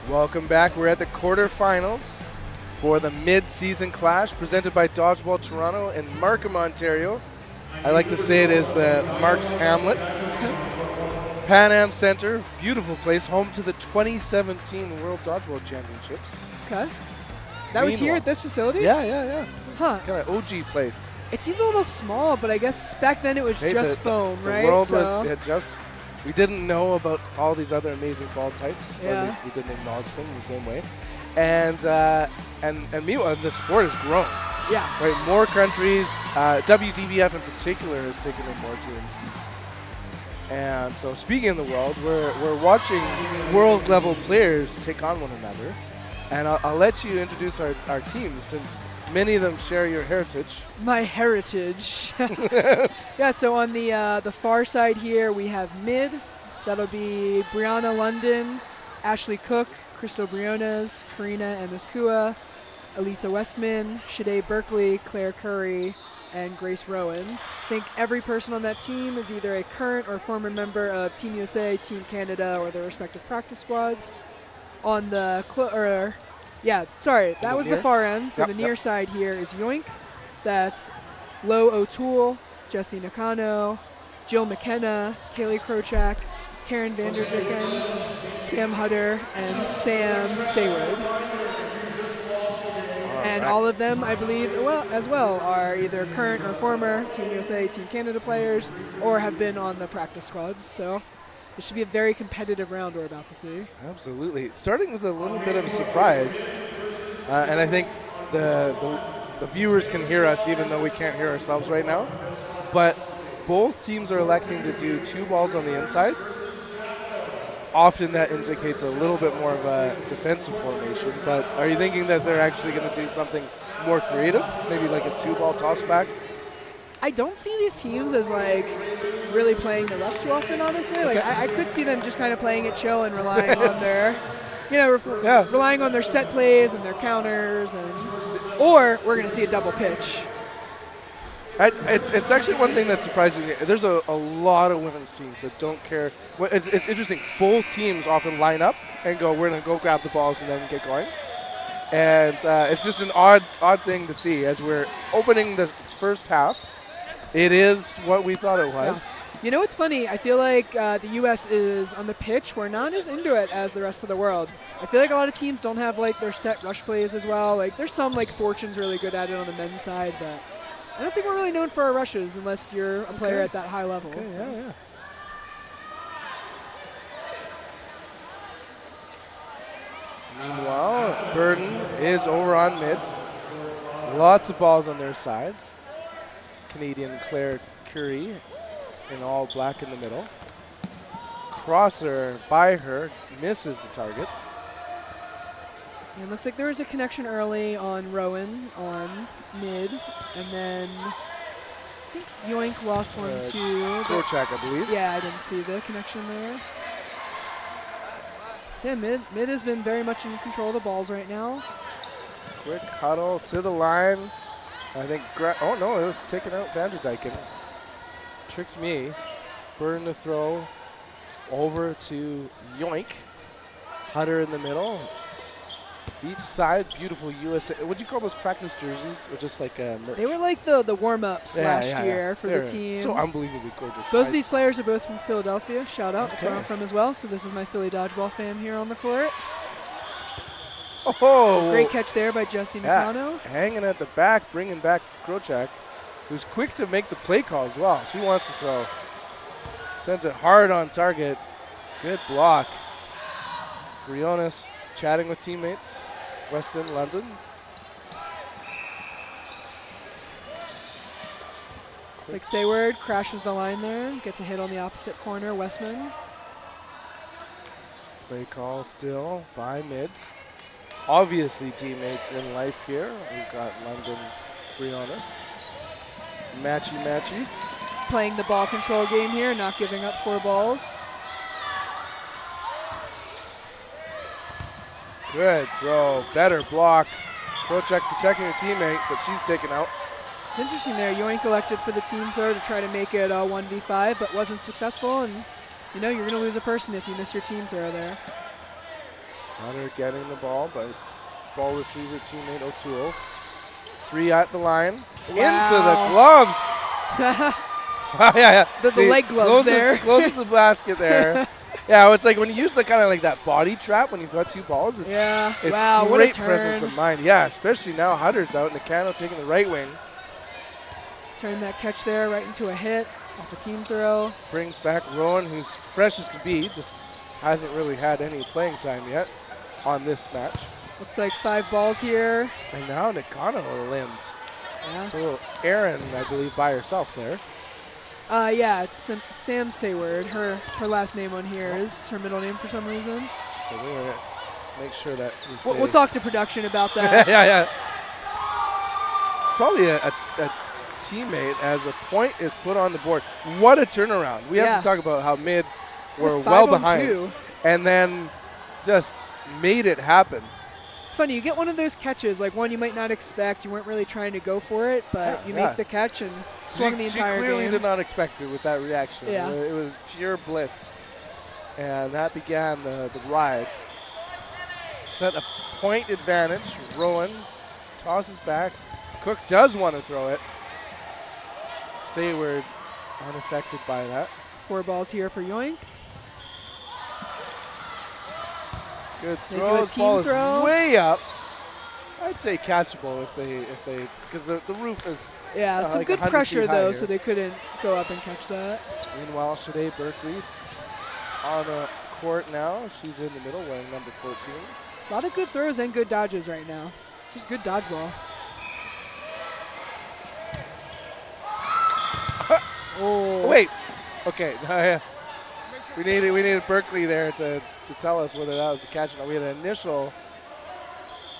Welcome back. We're at the quarterfinals for the mid-season clash presented by Dodgeball Toronto in Markham, Ontario. I like to say it is the Mark's Hamlet. Pan Am Center, beautiful place, home to the 2017 World Dodgeball Championships. Okay. That was here at this facility? Yeah. Huh. Kind of OG place. It seems a little small, but I guess back then it was just foam, right? The world was we didn't know about all these other amazing ball types. Yeah. Or at least we didn't acknowledge them in the same way. And meanwhile, the sport has grown. Yeah. Right, more countries. WDBF in particular has taken in more teams. And so, speaking of the world, we're watching world-level players take on one another. And I'll let you introduce our teams since many of them share your heritage. My heritage. Yeah, so on the far side here, we have mid. That'll be Brianna London, Ashley Cook, Crystal Briones, Karina Emiskua, Elisa Westman, Shade Berkeley, Claire Curry, and Grace Rowan. I think every person on that team is either a current or former member of Team USA, Team Canada, or their respective practice squads. On the that was the far end. So the near side here is Yoink. That's Lo O'Toole, Jessie Nakano, Jill McKenna, Kaylee Krochak, Karen Vanderjicken, Sam Hutter, and Sam Sayward. And all of them, I believe, as well, are either current or former Team USA, Team Canada players, or have been on the practice squads. So this should be a very competitive round we're about to see. Absolutely. Starting with a little bit of a surprise, and I think the viewers can hear us even though we can't hear ourselves right now, but both teams are electing to do 2 balls on the inside. Often that indicates a little bit more of a defensive formation, but are you thinking that they're actually going to do something more creative, maybe like a 2-ball toss back? I don't see these teams as really playing the rush too often, honestly. Okay. I could see them just kind of playing it chill and relying on their, relying on their set plays and their counters, or we're going to see a double pitch. It's actually one thing that's surprising me. There's a lot of women's teams that don't care. It's interesting. Both teams often line up and go, we're going to go grab the balls and then get going. And it's just an odd thing to see as we're opening the first half. It is what we thought it was. Yeah. You know what's funny? I feel like the U.S. is on the pitch. We're not as into it as the rest of the world. I feel like a lot of teams don't have their set rush plays as well. There's some Fortune's really good at it on the men's side, but I don't think we're really known for our rushes unless you're a player at that high level. Okay, so. yeah. Meanwhile, Burden is over on mid. Lots of balls on their side. Canadian Claire Curry in all black in the middle. Crosser by her, misses the target. It looks like there was a connection early on Rowan on mid, and then I think Yoink lost one too. Krochak, I believe. Yeah, I didn't see the connection there. So yeah, mid has been very much in control of the balls right now. Quick huddle to the line. I think, oh no, it was taken out Vanderdyken. Tricked me. Burn the throw over to Yoink. Hutter in the middle. Each side, beautiful USA. What'd you call those practice jerseys? Or just like merch? They were like the warm-ups last year for the team. So unbelievably gorgeous. Both of these players are both from Philadelphia. Shout out. That's where I'm from as well. So this is my Philly Dodgeball fam here on the court. Oh! Great catch there by Jessie Nakano. Hanging at the back, bringing back Krochak, who's quick to make the play call as well. She wants to throw. Sends it hard on target. Good block. Briones chatting with teammates. Weston, London. It's like Sayward crashes the line there. Gets a hit on the opposite corner, Westman. Play call still by mid. Obviously teammates in life here. We've got London, Briones. Matchy. Playing the ball control game here, not giving up 4 balls. Good throw, better block. Krochak protecting her teammate, but she's taken out. It's interesting there. Yoink elected for the team throw to try to make it 1v5, but wasn't successful. And you're going to lose a person if you miss your team throw there. Hunter getting the ball, but ball retriever teammate O'Toole. 3 at the line. Wow. Into the gloves. Yeah. The leg gloves there. Closes the basket there. Yeah, it's like when you use the kind of like that body trap when you've got 2 balls. It's, it's wow, great what a turn. presence of mind. Yeah, especially now Hunter's out and Nakano taking the right wing. Turn that catch there right into a hit off a team throw. Brings back Rowan, who's fresh as can be, just hasn't really had any playing time yet on this match. Looks like 5 balls here. And now Nakano limbed. Yeah. So Erin, I believe, by herself there. Yeah, it's Sam Sayward. Her last name on here is her middle name for some reason. So we're going to make sure that we say. We'll talk to production about that. yeah. It's probably a teammate as a point is put on the board. What a turnaround. We have to talk about how mid were well behind and then just made it happen. It's funny, you get one of those catches, like one you might not expect. You weren't really trying to go for it, but you make the catch and swung the entire game. She clearly did not expect it with that reaction. Yeah. It was pure bliss. And that began the ride. Set a point advantage. Rowan tosses back. Cook does want to throw it. Sayward unaffected by that. 4 balls here for Yoink. Good They throw. do a This ball team throw. is way up. I'd say catchable if they because the roof is Some like good 100 pressure feet though, higher. so they couldn't go up and catch that. Meanwhile, Shade Berkeley on the court now. She's in the middle wearing number 14. A lot of good throws and good dodges right now. Just good dodgeball. Oh wait, okay. We needed Berkeley there to tell us whether that was a catch or not. We had an initial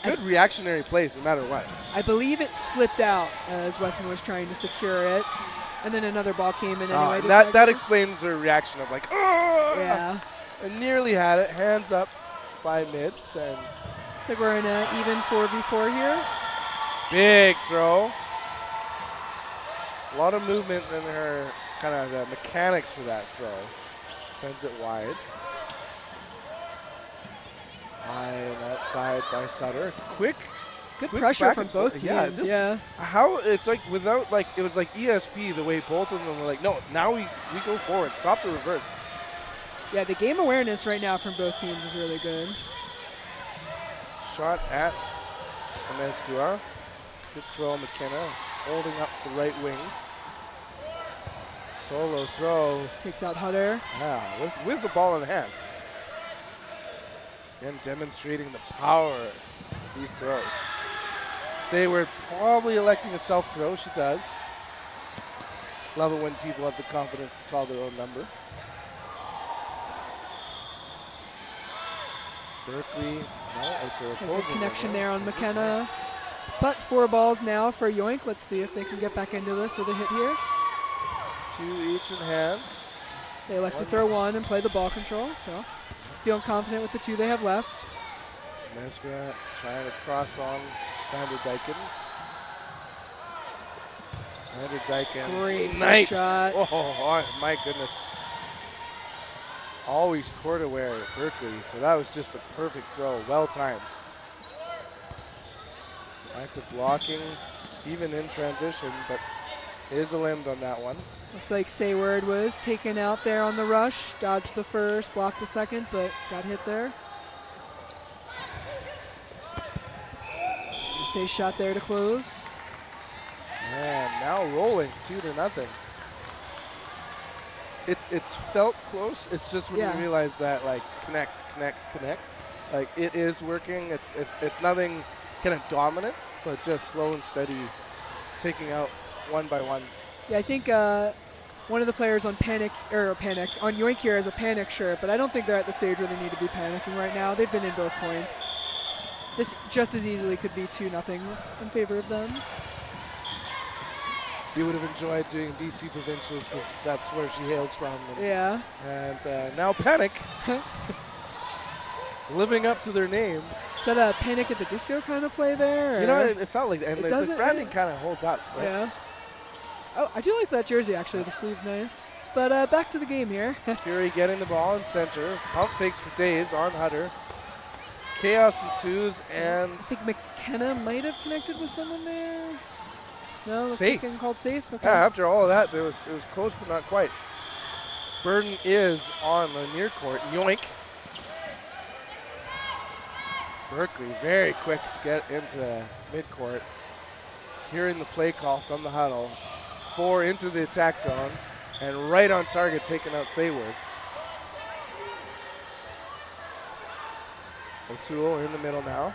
good reactionary plays no matter what. I believe it slipped out as Westman was trying to secure it, and then another ball came in anyway. That explains her reaction of like, oh! Yeah. And nearly had it. Hands up by mids. And looks like we're in an even 4v4 here. big throw. A lot of movement in her kind of the mechanics for that throw. Sends it wide. High and outside by Sutter. Quick pressure from both teams. Yeah, how it's like without like it was like ESP the way both of them were like, no, now we go forward. Stop the reverse. Yeah, the game awareness right now from both teams is really good. Shot at Amezcua. Good throw, McKenna holding up the right wing. Solo throw. Takes out Hutter. Yeah, with the ball in hand. Again, demonstrating the power of these throws. Sayward probably electing a self-throw. She does. Love it when people have the confidence to call their own number. Berkeley, no, it's a good connection there on McKenna. But 4 balls now for Yoink. Let's see if they can get back into this with a hit here. 2 each in hands. They elect to throw 1 and play the ball control, so feeling confident with the 2 they have left. Mesgra trying to cross on Van der Dyken. Van der Dyken Great snipes. shot. Oh, my goodness. Always court aware at Berkeley, so that was just a perfect throw, well timed. Back to blocking, even in transition, but is a limbed on that one. Looks like Sayward was taken out there on the rush, dodged the first, blocked the second, but got hit there. Face shot there to close. And now rolling 2-0. It's felt close. It's just when you realize that like connect. Like it is working. It's nothing kind of dominant, but just slow and steady, taking out one by one. Yeah, I think one of the players on Panic on Yoink here has a panic shirt, but I don't think they're at the stage where they need to be panicking right now. They've been in both points. This just as easily could be 2-0 in favor of them. You would have enjoyed doing BC Provincials because that's where she hails from. And now Panic, living up to their name. Is that a Panic at the Disco kind of play there? You know, it felt like that. And the branding kind of holds up. Right? Yeah. Oh, I do like that jersey, actually. The sleeve's nice. But back to the game here. Curie getting the ball in center. Pump fakes for days on Hutter. chaos ensues, and I think McKenna might have connected with someone there. No, looks safe. like getting called safe. Okay. Yeah, after all of that, it was close, but not quite. Burden is on the near court. Yoink. Berkeley very quick to get into midcourt. Hearing the play call from the huddle. 4 into the attack zone, and right on target, taking out Sayward. O'Toole in the middle now.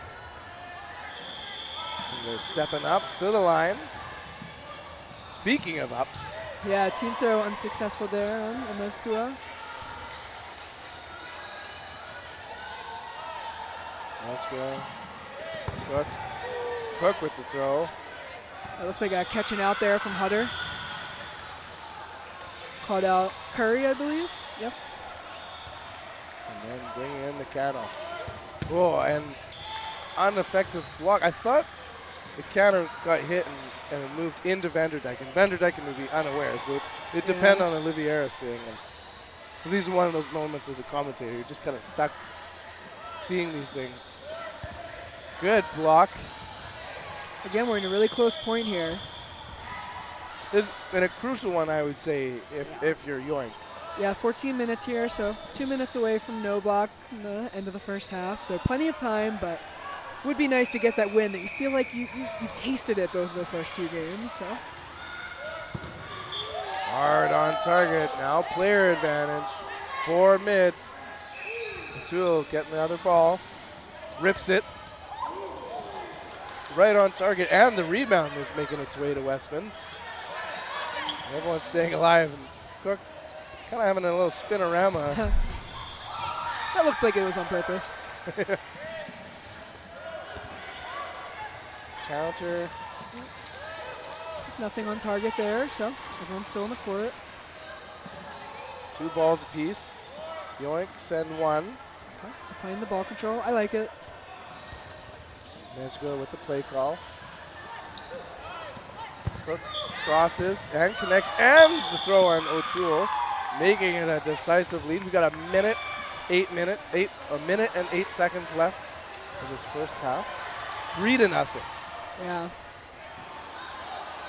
And they're stepping up to the line. Speaking of ups. Yeah, team throw unsuccessful there on Amezcua. Amezcua. Cook. It's Cook with the throw. It looks like a catching out there from Hutter. Called out Curry, I believe. Yes. And then bringing in the Cano. Oh, and ineffective block. I thought the Cano got hit and it moved into Vanderdyke, and Vanderdyke would be unaware, so it depends on Oliviera seeing them. So these are one of those moments as a commentator, you're just kind of stuck seeing these things. Good block. Again, we're in a really close point here. This and a crucial one, I would say, if you're Yoink. Yeah, 14 minutes here, so 2 minutes away from no block in the end of the first half. So plenty of time, but would be nice to get that win that you feel like you've tasted it both of the first 2 games. So hard on target. Now player advantage for mid. O'Toole getting the other ball. Rips it. Right on target, and the rebound is making its way to Westman. Everyone's staying alive, and Cook kind of having a little spinorama. That looked like it was on purpose. Counter. Nothing on target there, so everyone's still in the court. 2 balls apiece. Yoink, send 1. Okay, so playing the ball control, I like it. Mesgrove with the play call. Cook crosses and connects, and the throw on O'Toole, making it a decisive lead. We got a minute and 8 seconds left in this first half. 3-0. Yeah.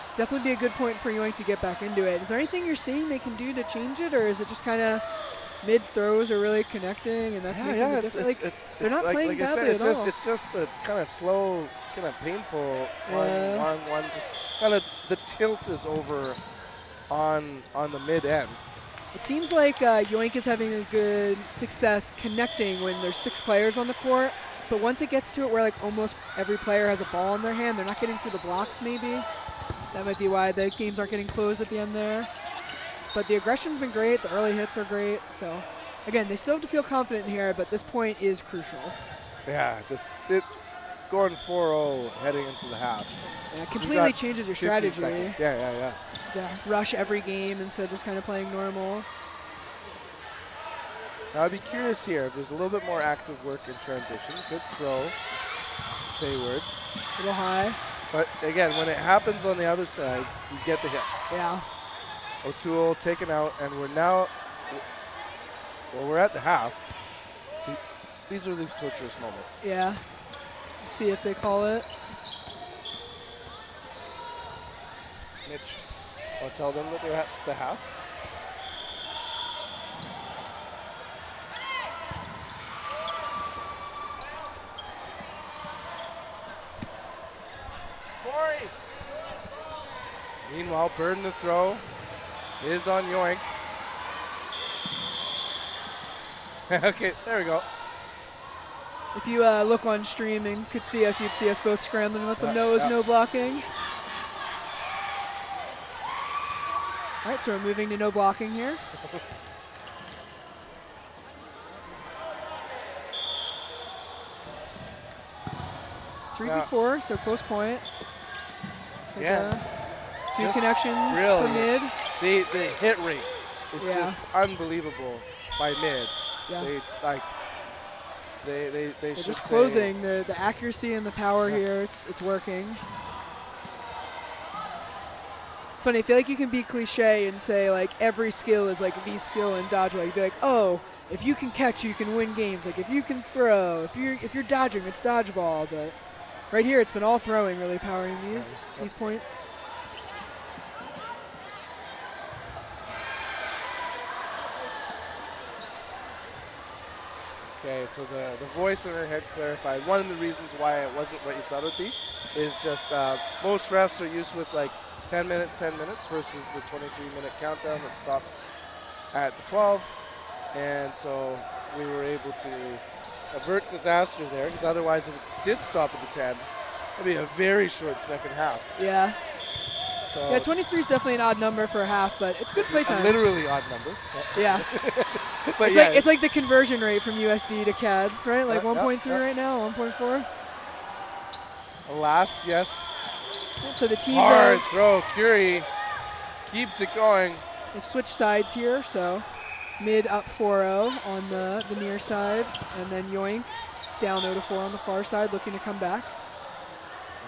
It's definitely be a good point for Yoink to get back into it. Is there anything you're seeing they can do to change it, or is it just kind of Mid's throws are really connecting, and that's making the difference? They're not playing badly at all. It's just a kind of slow, kind of painful one. Just kind of the tilt is over on the mid end. It seems like Yoink is having a good success connecting when there's 6 players on the court, but once it gets to it where like almost every player has a ball in their hand, they're not getting through the blocks maybe. That might be why the games aren't getting closed at the end there. But the aggression's been great, the early hits are great, so again, they still have to feel confident here, but this point is crucial. Yeah, going 4-0 heading into the half. Yeah, completely changes your strategy. Seconds. Yeah. To rush every game instead of just kind of playing normal. Now I'd be curious here if there's a little bit more active work in transition. Good throw, Sayward. A little high. But again, when it happens on the other side, you get the hit. Yeah. O'Toole taken out, and we're at the half. See, these are these torturous moments. Yeah. See if they call it. Mitch, I'll tell them that they're at the half. Corey! Meanwhile, Burden the throw is on Yoink. Okay, there we go. If you look on stream and could see us, you'd see us both scrambling. Let them know it was no blocking. All right, so we're moving to no blocking here. Three v 4, so close point. It's like, 2 connections for mid. The hit rate is just unbelievable by mid. Yeah. They're just closing the accuracy and the power here. It's working. It's funny. I feel like you can be cliche and say like every skill is like the skill in dodgeball. You'd be like, oh, if you can catch, you can win games. Like if you can throw, if you're dodging, it's dodgeball. But right here, it's been all throwing really powering these points. Okay, so the voice in her head clarified. One of the reasons why it wasn't what you thought it would be is just most refs are used with like 10 minutes versus the 23-minute countdown that stops at the 12. And so we were able to avert disaster there, because otherwise if it did stop at the 10, it'd be a very short second half. Yeah. So Yeah, 23 is definitely an odd number for a half, but it's good play time. A literally odd number. Yeah. But it's like the conversion rate from USD to CAD, right? Like 1.3 right now, 1.4. Alas, yes. So the teams hard throw. Curie keeps it going. They've switched sides here, so mid up 4-0 on the near side, and then Yoink down 0-4 on the far side, looking to come back.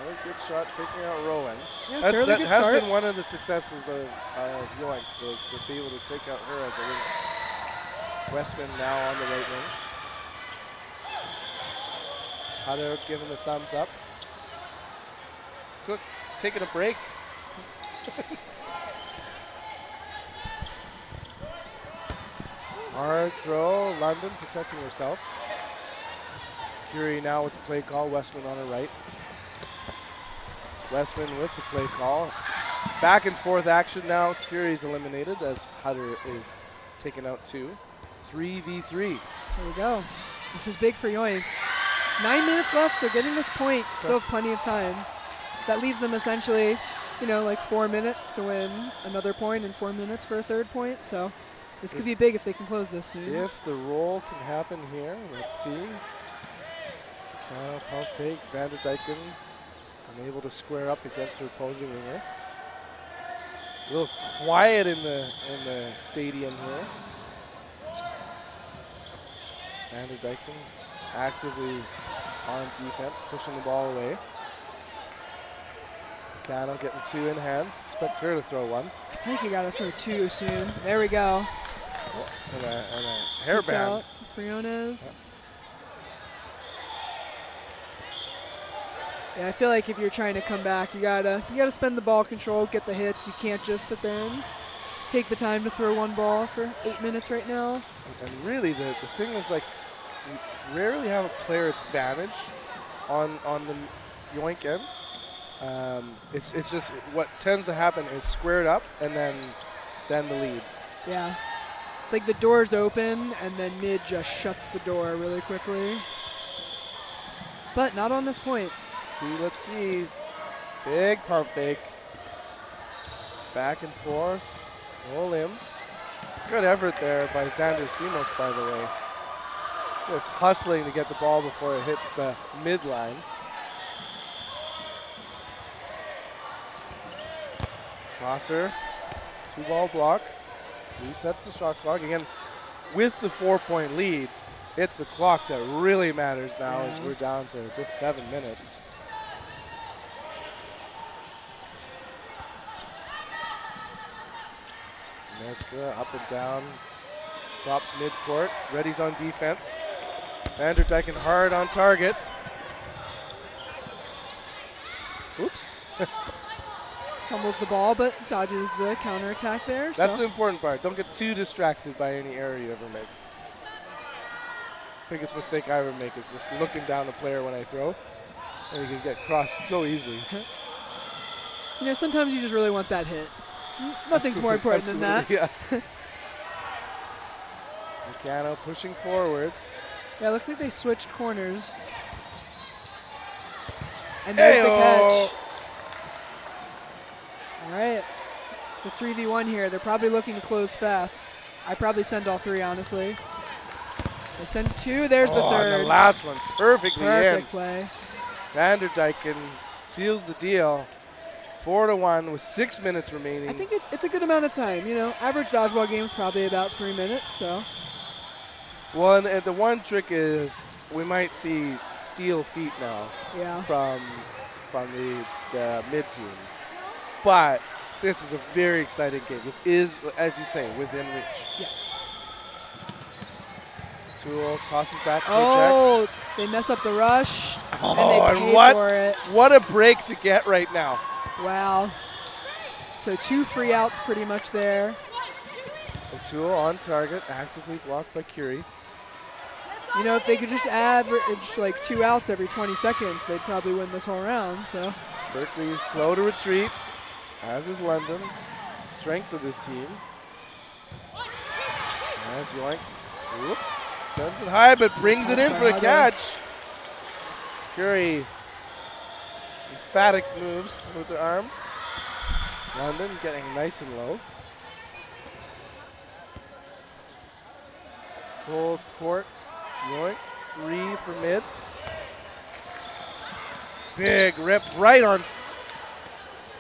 Another good shot taking out Rowan. Yeah, that good has start. been one of the successes of Yoink, was to be able to take out her as a winger. Westman now on the right wing. Hutter giving the thumbs up. Cook taking a break. Hard throw. London protecting herself. Curie now with the play call. Westman on her right. It's Westman with the play call. Back and forth action now. Curie's eliminated as Hutter is taken out too. 3v3. There we go. This is big for Yoink. 9 minutes left, so getting this point, still have plenty of time. That leaves them essentially, like 4 minutes to win another point and 4 minutes for a third point. So this could be big if they can close this soon. If the roll can happen here, let's see. Pump fake, Vanderdyken unable to square up against her opposing winger. A little quiet in the stadium here. Vanderdyken actively on defense, pushing the ball away. Cano getting two in hand. Expect her to throw one. I think you gotta throw two soon. There we go. Oh, and a hairband. Briones. Yeah, I feel like if you're trying to come back, you gotta spend the ball control, get the hits. You can't just sit there and take the time to throw one ball for 8 minutes right now. And really, the thing is, like, you rarely have a player advantage on the Yoink end. It's just what tends to happen is squared up and then the lead. Yeah. It's like the door's open and then mid just shuts the door really quickly. But not on this point. Let's see. Big pump fake. Back and forth. No limbs. Good effort there by Xander Simos, by the way. Just hustling to get the ball before it hits the midline. Crosser, 2-ball block, resets the shot clock. Again, with the 4-point lead, it's the clock that really matters now as we're down to just 7 minutes. Neska up and down, stops mid-court, Reddy's on defense. Vanderdyken hard on target. Oops. Fumbles the ball, but dodges the counterattack there. That's the important part. Don't get too distracted by any error you ever make. Biggest mistake I ever make is just looking down the player when I throw, and you can get crossed so easily. Sometimes you just really want that hit. Nothing's more important than that. Yeah. Meccano pushing forwards. Yeah, it looks like they switched corners. And there's the catch. All right, the 3v1 here. They're probably looking to close fast. I probably send all three, honestly. They send two. There's the third. And the last one, perfectly Perfect in. play. Vanderdyken seals the deal. 4-1 with 6 minutes remaining. I think it's a good amount of time. Average dodgeball game is probably about 3 minutes. So. Well, and the one trick is we might see steel feet now. Yeah. From the mid team. But This is a very exciting game. This is, as you say, within reach. Yes. Tool tosses back. Oh, they mess up the rush, Oh, and they pay for it. What a break to get right now. Wow. So 2 free outs pretty much there. O'Toole on target, actively blocked by Curie. You know, if they could just average like 2 outs every 20 seconds, they'd probably win this whole round. So Berkeley is slow to retreat, as is London. Strength of this team. As Yoink sends it high, but brings it in for a catch. Curie, emphatic moves with their arms. London getting nice and low. Full court. Yoink, 3 for mid. Big rip right on.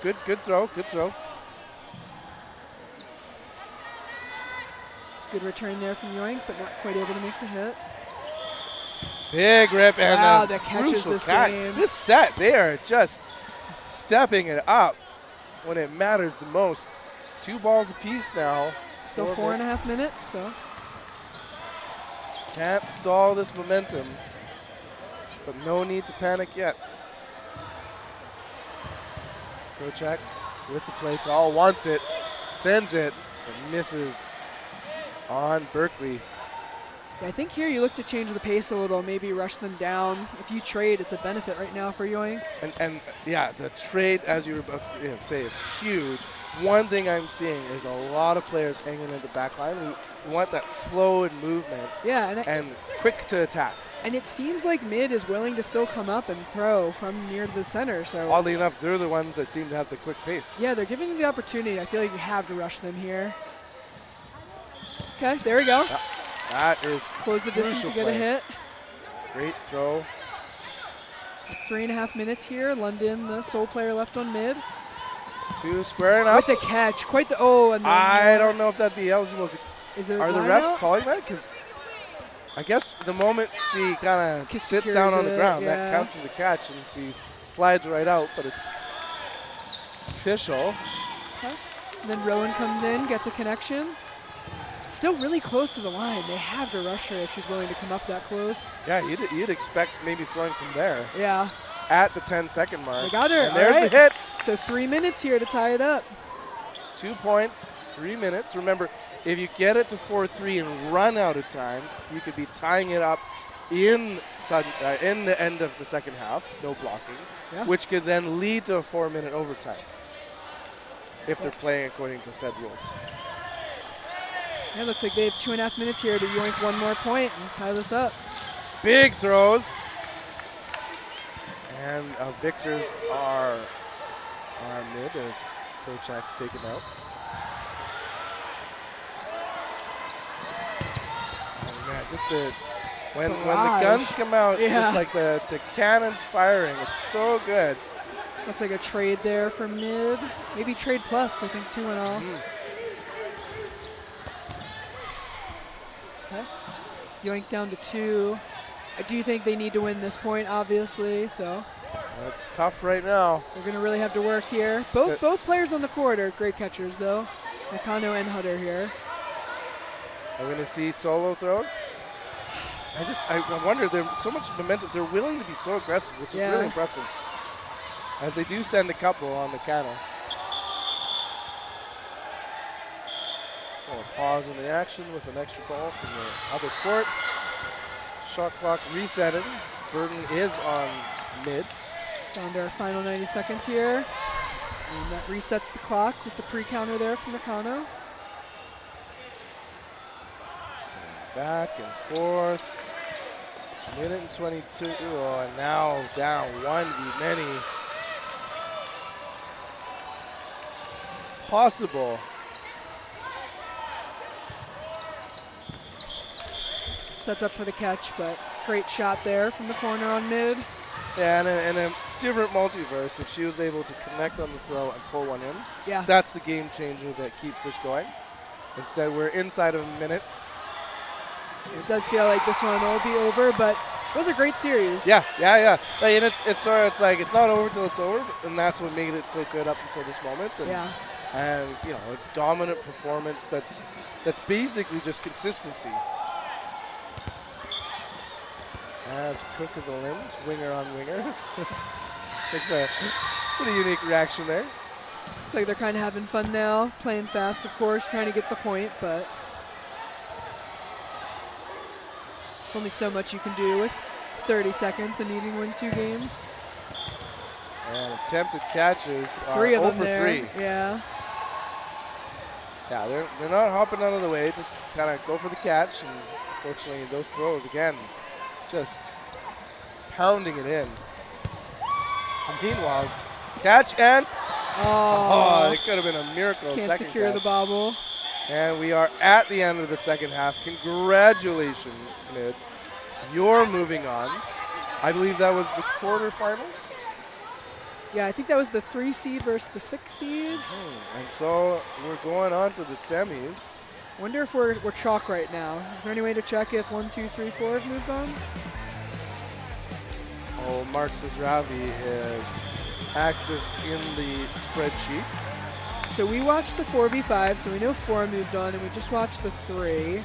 Good throw, good throw. good return there from Yoink, but not quite able to make the hit. Big rip and wow, a that catches crucial this catch. game. This set, they are just stepping it up when it matters the most. 2 balls apiece now. Still 4.5 minutes, so. Can't stall this momentum, but no need to panic yet. Kochak with the play call, wants it, sends it, but misses on Berkeley. Yeah, I think here you look to change the pace a little, maybe rush them down. If you trade, it's a benefit right now for Yoink. And yeah, the trade, as you were about to say, is huge. One thing I'm seeing is a lot of players hanging in the back line. We want that flow and movement, yeah, and quick to attack. And it seems like mid is willing to still come up and throw from near the center. So oddly enough, they're the ones that seem to have the quick pace. Yeah, they're giving you the opportunity. I feel like you have to rush them here. Okay, there we go. That is close the distance to get a hit. Great throw. 3.5 minutes here. London, the sole player left on mid. 2 squaring up. With the catch, quite the and then, I don't know if that'd be eligible. Is it Are the refs calling that? Because I guess the moment she kind of sits down on the ground, that counts as a catch, and she slides right out, but it's official. Okay. And then Rowan comes in, gets a connection. Still really close to the line. They have to rush her if she's willing to come up that close. Yeah, you'd expect maybe throwing from there. Yeah. At the 10-second mark. They got her. And there's the hit. So 3 minutes here to tie it up. 2 points, 3 minutes. Remember, if you get it to 4-3 and run out of time, you could be tying it up in the end of the second half, no blocking, which could then lead to a 4-minute overtime if they're playing according to said rules. Yeah, it looks like they have 2.5 minutes here to yoink one more point and tie this up. Big throws. And victors are mid as Kochak's taken out. Oh man, just when the guns come out, just like the cannons firing, it's so good. Looks like a trade there for mid. Maybe trade plus, I think 2 went off. Okay. Yoink down to 2. I do think they need to win this point, obviously, so. It's tough right now. They're going to really have to work here. Both players on the court are great catchers, though. Nakano and Hutter here. We're going to see solo throws. I wonder, there's so much momentum. They're willing to be so aggressive, which is really impressive. As they do send a couple on Nakano. A pause in the action with an extra ball from the other court. Shot clock resetting. Burden is on mid. Down to our final 90 seconds here. And that resets the clock with the pre-counter there from Nakano. Back and forth. Minute and 22. Oh, and now down 1v many. Possible. Sets up for the catch, but great shot there from the corner on mid. Yeah, and a different multiverse, if she was able to connect on the throw and pull one in, that's the game changer that keeps this going. Instead, we're inside of a minute. It does feel like this one will be over, but it was a great series. Yeah. And it's not over till it's over, and that's what made it so good up until this moment. And and a dominant performance that's basically just consistency. As Cook is a limbed winger on winger. Makes a pretty unique reaction there. It's like they're kind of having fun now, playing fast, of course, trying to get the point, but there's only so much you can do with 30 seconds and needing to win 2 games. And attempted catches. 3 of them for there. 3. Yeah. Yeah, they're not hopping out of the way, just kind of go for the catch, and unfortunately those throws again, just pounding it in. And meanwhile, catch and it could have been a miracle. Can't second secure catch. the bobble. And we are at the end of the second half. Congratulations, Mid. You're moving on. I believe that was the quarterfinals. Yeah, I think that was the 3 seed versus the 6 seed. And so we're going on to the semis. Wonder if we're chalk right now. Is there any way to check if 1, 2, 3, 4 have moved on? Oh, Mark Sazravi is active in the spreadsheet. So we watched the 4v5, so we know 4 moved on, and we just watched the 3.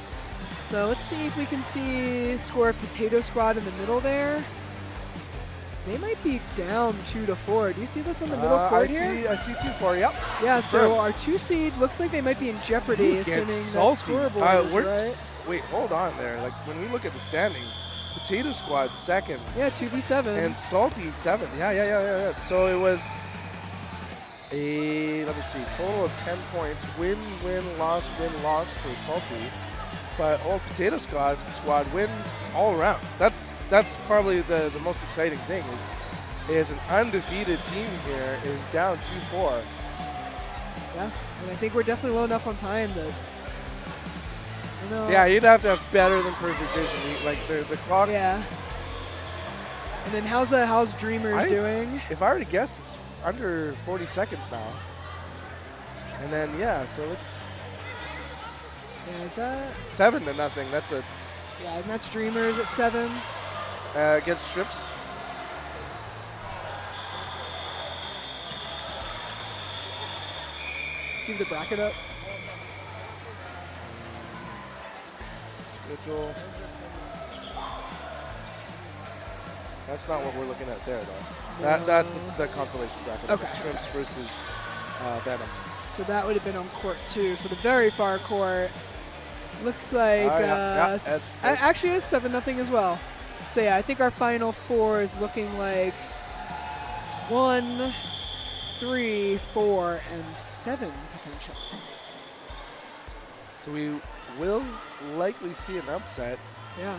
So let's see if we can see score of Potato Squad in the middle there. They might be down 2-4. Do you see this on the middle court here? I see 2-4, yep. Yeah, so our 2 seed looks like they might be in jeopardy, assuming that scoreboard is right. Wait, hold on there. Like when we look at the standings, Potato Squad 2nd. Yeah, 2v7. And Salty 7th. Yeah. So it was a, let me see, total of 10 points. Win, loss for Salty. But Potato Squad win all around. That's probably the most exciting thing is an undefeated team here is down 2-4. Yeah, and I think we're definitely low enough on time that. Yeah, you'd have to have better than perfect vision. Like the clock. Yeah. And then how's Dreamers doing? If I were to guess, it's under 40 seconds now. And then so let's. Yeah, is that 7-0? That's a. Yeah, and that's Dreamers at 7. Against Strips. Do you have the bracket up? Schedule. That's not what we're looking at there, though. No. That's the consolation bracket. Okay. Shrimps versus Venom. So that would have been on court 2. So the very far court looks like actually it's 7-0 as well. So yeah, I think our final 4 is looking like 1, 3, 4, and 7 potential. So we will likely see an upset. Yeah.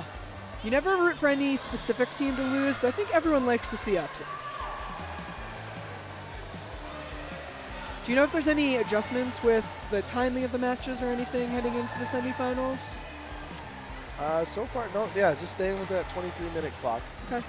You never root for any specific team to lose, but I think everyone likes to see upsets. Do you know if there's any adjustments with the timing of the matches or anything heading into the semifinals? So far, no. Yeah, just staying with that 23-minute clock. Okay.